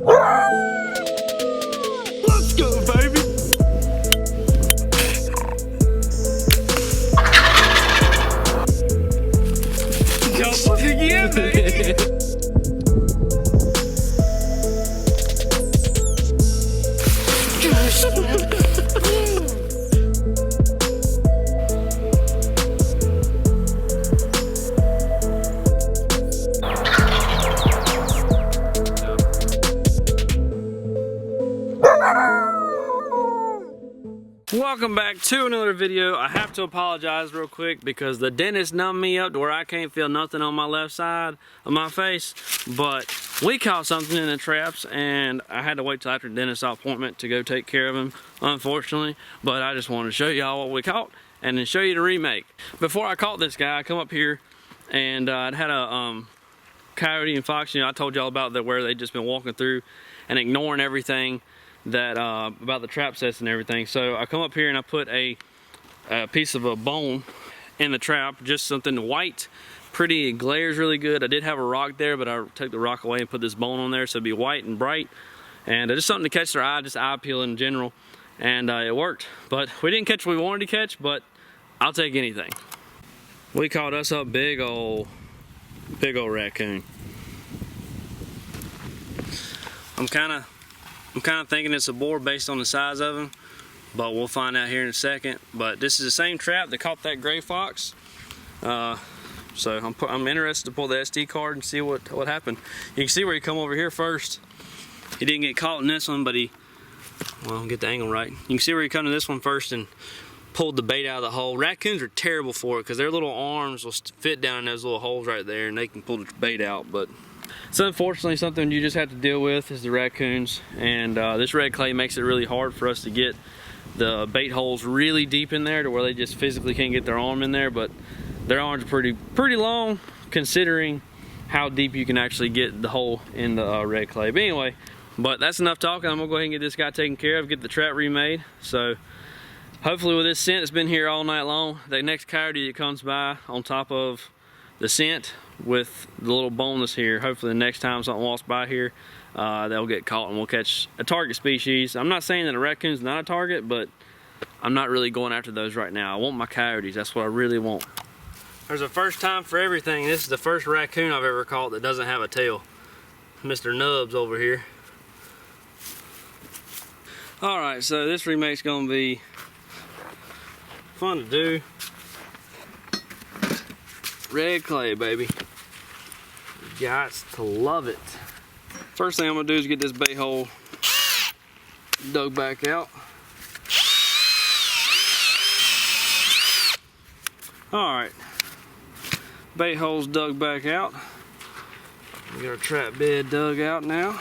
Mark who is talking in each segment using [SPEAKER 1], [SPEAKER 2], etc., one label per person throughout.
[SPEAKER 1] Let's go, baby. Jump again, baby. Welcome back to another video. I have to apologize real quick because the dentist numbed me up to where I can't feel nothing on my left side of my face, but we caught something in the traps and I had to wait till after the dentist appointment to go take care of him, unfortunately. But I just wanted to show y'all what we caught and then show you the remake. Before I caught this guy, I come up here and I'd had a coyote and fox. You know, I told y'all about that, where they just been walking through and ignoring everything that about the trap sets and everything. So I come up here and I put a piece of a bone in the trap, just something white, pretty, it glares really good. I did have a rock there, but I took the rock away and put this bone on there so it'd be white and bright, and just something to catch their eye, just eye appeal in general, and it worked. But we didn't catch what we wanted to catch, but I'll take anything. We caught us a big old raccoon. I'm kind of thinking it's a boar based on the size of him, but we'll find out here in a second. But this is the same trap that caught that gray fox. So I'm interested to pull the SD card and see what happened. You can see where he come over here first. He didn't get caught in this one, but well, get the angle right. You can see where he come to this one first and pulled the bait out of the hole. Raccoons are terrible for it because their little arms will fit down in those little holes right there and they can pull the bait out. But it's unfortunately something you just have to deal with, is the raccoons, and this red clay makes it really hard for us to get the bait holes really deep in there to where they just physically can't get their arm in there. But their arms are pretty long considering how deep you can actually get the hole in the red clay. But anyway, that's enough talking. I'm gonna go ahead and get this guy taken care of, get the trap remade. So hopefully with this scent that's been here all night long, the next coyote that comes by on top of the scent with the little boneless here, hopefully the next time something walks by here, they'll get caught and we'll catch a target species. I'm not saying that a raccoon's not a target, but I'm not really going after those right now. I want my coyotes. That's what I really want. There's a first time for everything. This is the first raccoon I've ever caught that doesn't have a tail. Mr. Nubs over here. Alright, so this remake's gonna be fun to do. Red clay, baby. You got to love it. First thing I'm gonna do is get this bait hole dug back out. Alright, bait hole's dug back out. We got our trap bed dug out now.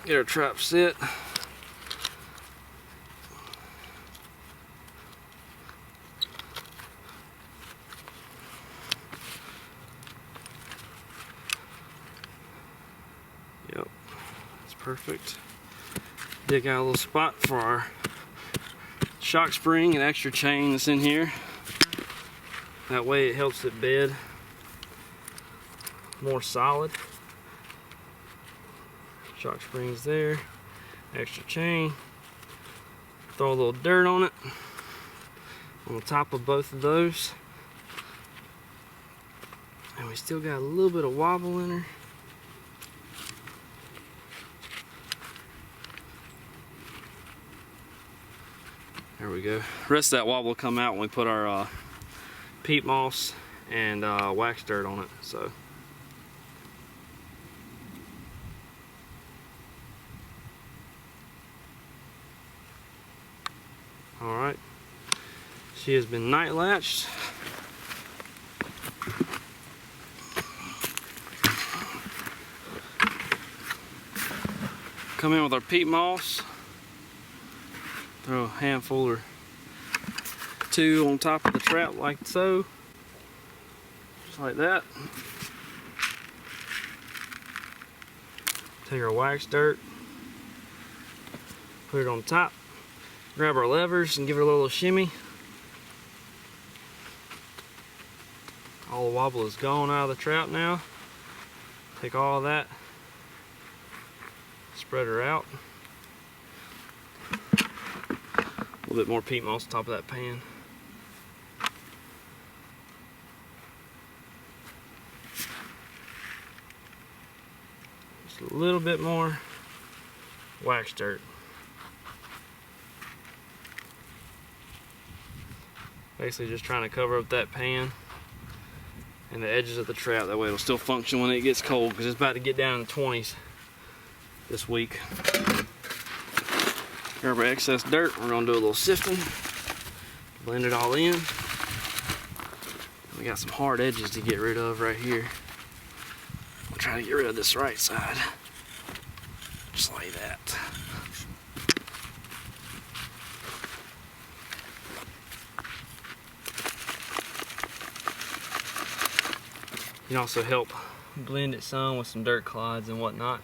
[SPEAKER 1] Get our trap set. Yep, that's perfect. Dig out a little spot for our shock spring and extra chain that's in here. That way it helps it bed more solid. Shock springs there, extra chain, throw a little dirt on it, on the top of both of those, and we still got a little bit of wobble in her. There we go. The rest of that wobble will come out when we put our peat moss and wax dirt on it. So alright, she has been night latched. Come in with our peat moss, throw a handful or two on top of the trap like so, just like that. Take our wax dirt, put it on top. Grab our levers and give it a little shimmy. All the wobble is gone out of the trap now. Take all of that, spread her out. A little bit more peat moss on top of that pan. Just a little bit more wax dirt. Basically just trying to cover up that pan and the edges of the trap. That way it'll still function when it gets cold, because it's about to get down in the 20s this week. Grab our excess dirt. We're gonna do a little sifting. Blend it all in. We got some hard edges to get rid of right here. We'll try to get rid of this right side. Just like that. You can also help blend it some with some dirt clods and whatnot.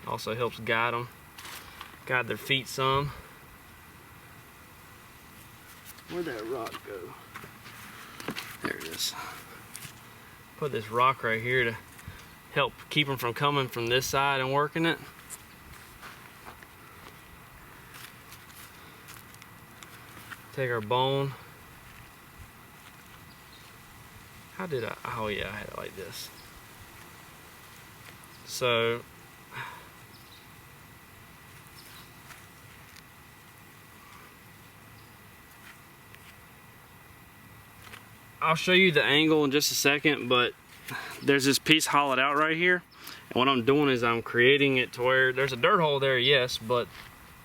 [SPEAKER 1] Also helps guide them, guide their feet some. Where'd that rock go? There it is. Put this rock right here to help keep them from coming from this side and working it. Take our bone. How did I? Oh yeah, I had it like this. So I'll show you the angle in just a second, but there's this piece hollowed out right here, and what I'm doing is I'm creating it to where there's a dirt hole there, yes, but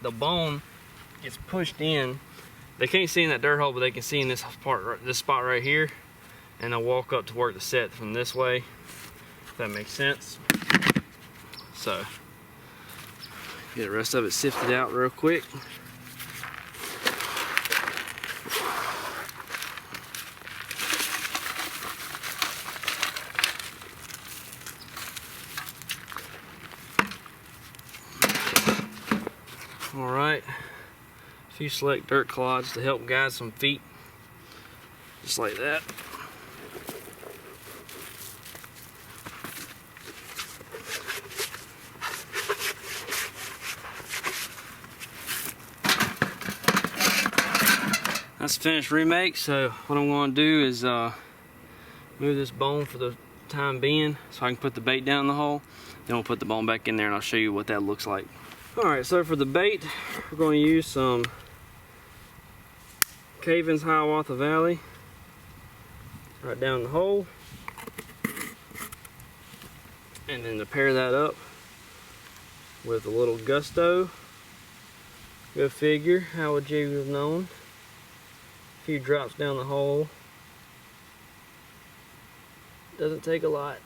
[SPEAKER 1] the bone gets pushed in. They can't see in that dirt hole, but they can see in this part, this spot right here. And I'll walk up to work the set from this way, if that makes sense. So, get the rest of it sifted out real quick. All right, a few select dirt clods to help guide some feet, just like that. That's a finished remake, so what I'm going to do is move this bone for the time being so I can put the bait down in the hole. Then we'll put the bone back in there and I'll show you what that looks like. Alright, so for the bait, we're going to use some Cavens Hiawatha Valley right down the hole. And then to pair that up with a little Gusto. Go figure, how would you have known? A few drops down the hole. Doesn't take a lot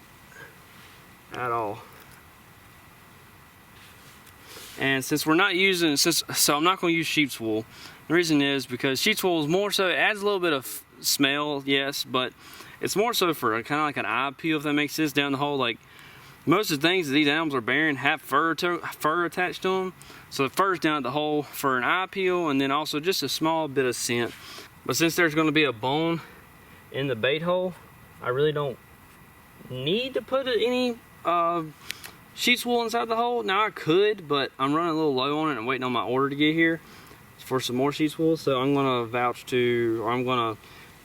[SPEAKER 1] at all. And since we're not using, so I'm not going to use sheep's wool. The reason is because sheep's wool is more so, it adds a little bit of smell, yes, but it's more so for kind of like an eye peel, if that makes sense, down the hole. Like most of the things that these animals are bearing have fur attached to them. So the fur's down at the hole for an eye peel, and then also just a small bit of scent. But since there's going to be a bone in the bait hole, I really don't need to put any sheep's wool inside the hole. Now I could, but I'm running a little low on it and waiting on my order to get here for some more sheep's wool. So I'm going to vouch to, or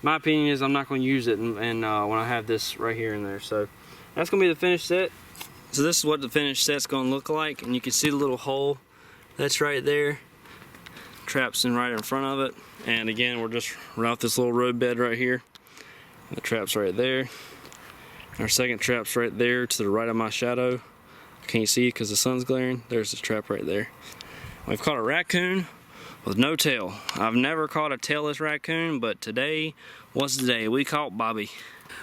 [SPEAKER 1] my opinion is I'm not going to use it and when I have this right here and there. So that's going to be the finished set. So this is what the finished set's going to look like, and you can see the little hole that's right there. Trap's right in front of it, and again we're just right off this little road bed right here. The trap's right there. Our second trap's right there to the right of my shadow. I can't see it because the sun's glaring. There's this trap right there. We've caught a raccoon with no tail. I've never caught a tailless raccoon, but today was the day we caught Bobby.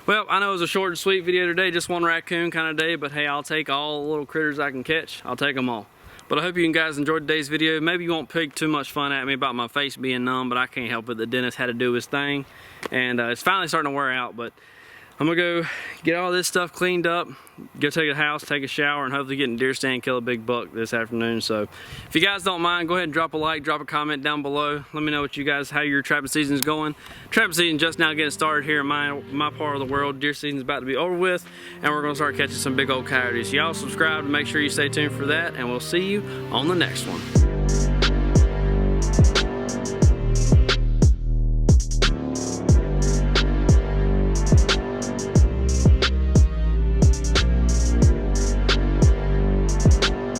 [SPEAKER 1] Well, I know it was a short and sweet video today, just one raccoon kind of day, but hey, I'll take all the little critters I can catch. I'll take them all. But I hope you guys enjoyed today's video. Maybe you won't pick too much fun at me about my face being numb, but I can't help it. The dentist had to do his thing, and it's finally starting to wear out. But I'm gonna go get all this stuff cleaned up, go take a house, take a shower, and hopefully get in deer stand and kill a big buck this afternoon. So if you guys don't mind, go ahead and drop a like, drop a comment down below. Let me know what you guys, how your trapping season is going. Trapping season just now getting started here in my part of the world. Deer season's about to be over with, and we're gonna start catching some big old coyotes. Y'all subscribe to make sure you stay tuned for that, and we'll see you on the next one.